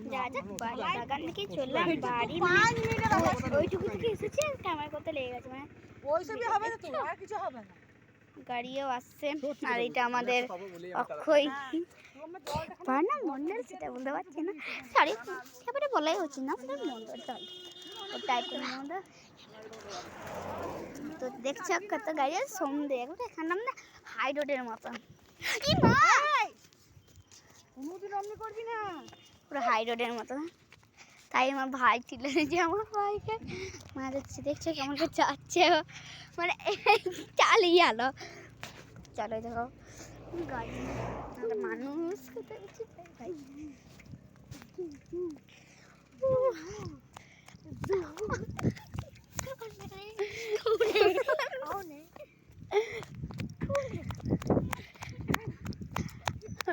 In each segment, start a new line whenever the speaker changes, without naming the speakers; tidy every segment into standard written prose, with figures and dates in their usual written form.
যা যা বাগান থেকে চললাম বাড়ি ওইটুকু থেকে এসেছে ক্যামেরা করতে লেগে গেছে মানে
ওইসবই হবে না তো আর কিছু হবে না
গাড়িও আসছে আর এটা আমাদের অক্ষয় না মন্ডল সেটা বলতে পারছি না সরি এবারে বলাই হচ্ছে না আমাদের মন্ডল চল ও টাইপের মন্ডল তো দেখছো কত গাড়ি আছে সন্ধে এখানে না হাই রোডের মতন
কোনোদিন অমনি করবি না
পুরো হাই রোডের মতো তাই আমার ভাই ছিল যে আমার ভাইকে মারাচ্ছে দেখছো কেমন করে যাচ্ছে মানে চালিয়ে আলো চলো দেখো গাড়ি মানুষ কোথায় ভাই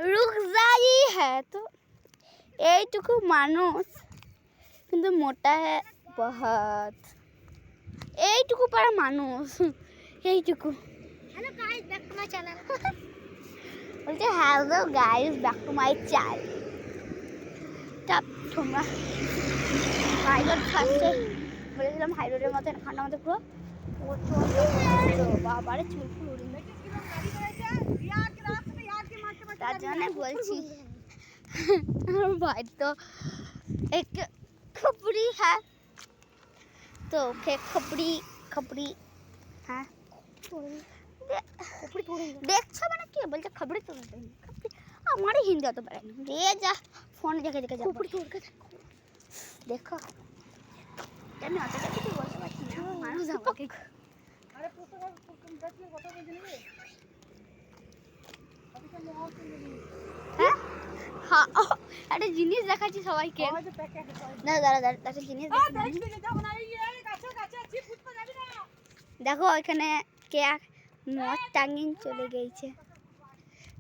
रुक जाई है तो এইটুকু মানুষ কিন্তু মোটা है बहुत এইটুকু পারা মানুষ এইটুকু hello guys back to my channel বলতে hello guys back to my channel টাপ তোমরা হাই রোড ফার্স্টে বলেছিলাম হাই রোডের মতো এখানে আমাদের পুরো বাবারে চুল ফুল উড়ে তার জন্য বলছি भाई तो एक खपड़ी है तो खपड़ी खपड़ी हाँ দেখছো মানে কি বলছে খবরে তো আমারই হিন্দি অত পারে না রে যা ফোন দেখে দেখে যা দেখো আমি অতটা কিছু বলতে পারছি না মানুষ আমাকে
আরে পুস্তক দেখলে কত বেজে নেবে
হ্যাঁ হ্যাঁ একটা জিনিস দেখাচ্ছি সবাইকে না দাঁড়া দাঁড়া একটা জিনিস দেখো এখানে কে মদ টাঙিয়ে চলে গেছে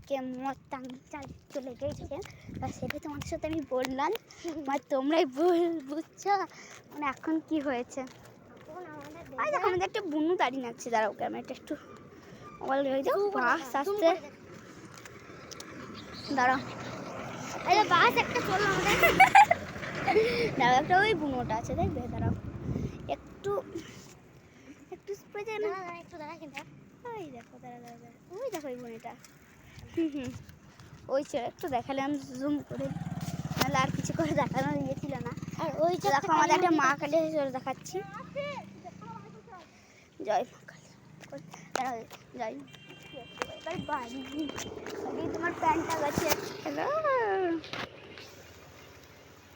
কে মদ টাঙিয়ে চলে গেছে আর সেটা তোমাদের সাথে আমি বললাম মানে তোমরাই বুঝছো মানে এখন কি হয়েছে আর দেখো আমাদের একটা বুনু দাঁড়িয়ে নাচছে দাঁড়াও ক্যামেরাটা একটু অল হয়ে যাও বাস আসতে দাঁড়াও এই বাস একটা চলো আমাদের দাঁড়াও একটা ওই বুনোটা আছে দেখবে দাঁড়াও একটু একটু স্প্রে দেয় না একটু দাঁড়া কিন্তু ওই দেখো দাঁড়া দাঁড়া ওই দেখো ওই বুনিটা ওই ছেড়ে একটু দেখালাম জুম করে নাহলে আর কিছু করে দেখানো গিয়েছিল না আর ওই দেখো আমাদের একটা মা কালী চলে দেখাচ্ছি জয় মা কালী দাঁড়াও যাই বাড়ি তোমার প্যান্টটা গেছে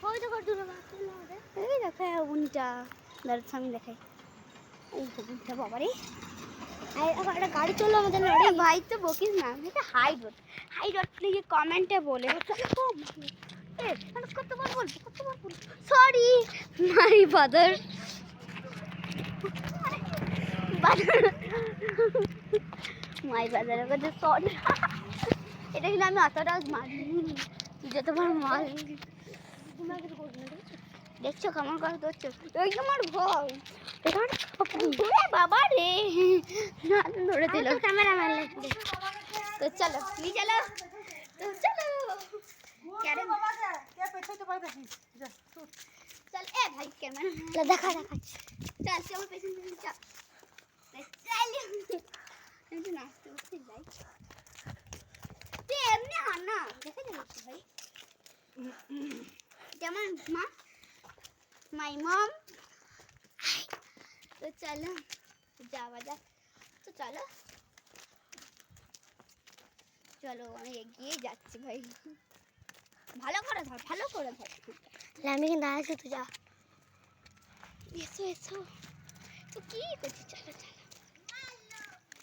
ওই দেখো এই দেখো উনটা দাঁড়ার সামনে দেখাই এই বুনটা বাবারে এখন একটা গাড়ি চললো আমাদের না ভাই তো বকিস না এটা হাই রোড প্লিজ কমেন্টে বলে কতবার বলবো সরি মাই ফাদার মাই বাজারের কাছে সরি এটা কিন্তু আমি অতটাও মারিনি যতবার মার দেখছো কেমন কথা ধরছো ওই আমার ভয় বাবা রে ধরে দিল ক্যামেরা ম্যান তো চলো নিয়ে চলো তো চলো চল এ ভাই ক্যামেরা দেখাচ্ছি চল সে আমার পেছন পেছন চল আমি নাচতে উঠতে যাই তুই এমনি আনা দেখে যাচ্ছি ভাই যেমন মা মাই মম তো চলো যাওয়া যাক তো চলো চলো আমি এগিয়ে যাচ্ছি ভাই ভালো করে ধর আমি কিন্তু আসছি তো যা এসো এসো তো কি করছিস চলো চলো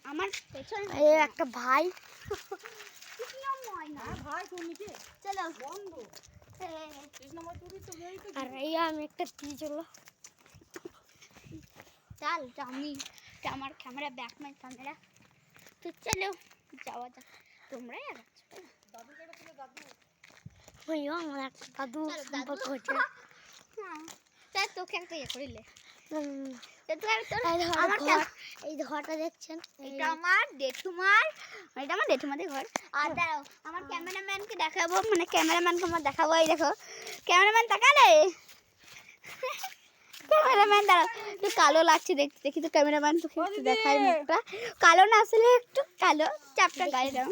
আমার পেছনে একটা ভাই চলো বন্ধ আর আমি একটা দিয়ে চলো চল আমি আমার ক্যামেরা ব্যাক মাই ক্যামেরা তো চলো যাওয়া যাক তোমরাই আর আমার একটা দাদু সম্পর্ক হচ্ছে তাই তোকে একটা ইয়ে করিলে এই ঘরটা দেখছেন এটা আমার জেঠুমাদের ঘর আর দাঁড়াও আমার ক্যামেরাম্যানকে দেখাবো মানে ক্যামেরাম্যানকে আমার দেখাবো এই দেখো ক্যামেরাম্যান তাকালে ক্যামেরাম্যান দাঁড়াও একটু কালো লাগছে দেখতে দেখি তো ক্যামেরাম্যান তো একটু দেখায় মুখটা কালো না আসলে একটু কালো চাপটা গায়ে দাও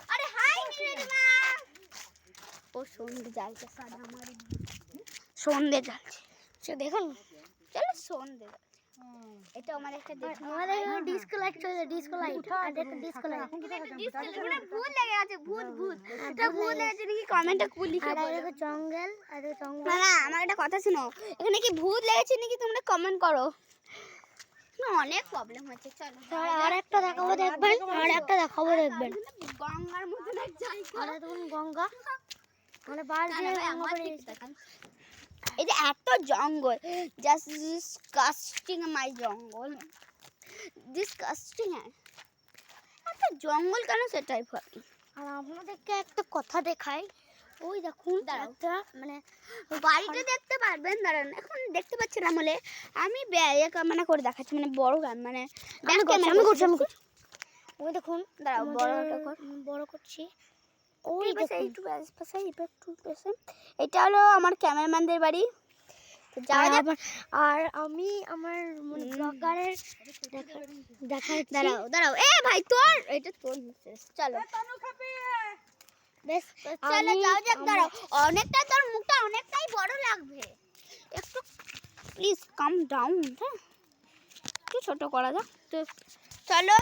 আরে হাই নীলিমা ও সন্ধে জ্বালছে সাদা আমার সন্ধে জ্বালছে সে দেখুন চলো সন্ধে এটা আমার একটা দেখুন
আমাদের এখানে ডিস্কো লাইট চলছে ডিস্কো লাইট আর দেখো ডিস্কো লাইট
ভূত লেগে আছে ভূত ভূত এটা ভূত লেগেছে নাকি কমেন্টে লিখে
আর
বলো
দেখো জঙ্গল আর দেখো জঙ্গল
না না আমার একটা কথা শোনো এখানে কি ভূত লেগেছে নাকি তোমরা কমেন্ট করো না অনেক প্রবলেম হচ্ছে চলো
আর একটা দেখাবো দেখবেন আর একটা দেখাবো দেখবেন
গঙ্গার মধ্যে এক জায়গা
আর দেখুন গঙ্গা মানে বার দিয়ে গঙ্গা পড়ে গেছে
এই যে এত জঙ্গল জাস্ট ডিসকাস্টিং মাই জঙ্গল ডিসকাস্টিং এত জঙ্গল কেন সেটাই ভাবি
আর আপনাদেরকে একটা কথা দেখাই ওই দেখুন
দাঁড়াও।
একটা মানে
বাড়িটা দেখতে পারবেন দাঁড়ান এখন দেখতে পাচ্ছি না বলে আমি ক্যামেরা করে দেখাচ্ছি মানে বড় মানে
আমি করছি আমি করছি আমি করছি ওই দেখুন
দাঁড়াও বড়টা কর
বড় করছি ওই
ওই
দেখুন
একটু পেছন এটা হলো আমার ক্যামেরাম্যানদের বাড়ি তো যাওয়া যাক
আর আমি আমার মানে ব্লগারের দেখাচ্ছি
দাঁড়াও দাঁড়াও এ ভাই তোর এটা তোর মেসেজ চলো
বেশ
চলো যাও যাক দাঁড়াও অনেকটা তোর মুখটা অনেকটাই বড় লাগবে একটু প্লিজ কাম ডাউন হ্যাঁ একটু ছোট করা যাক তো চলো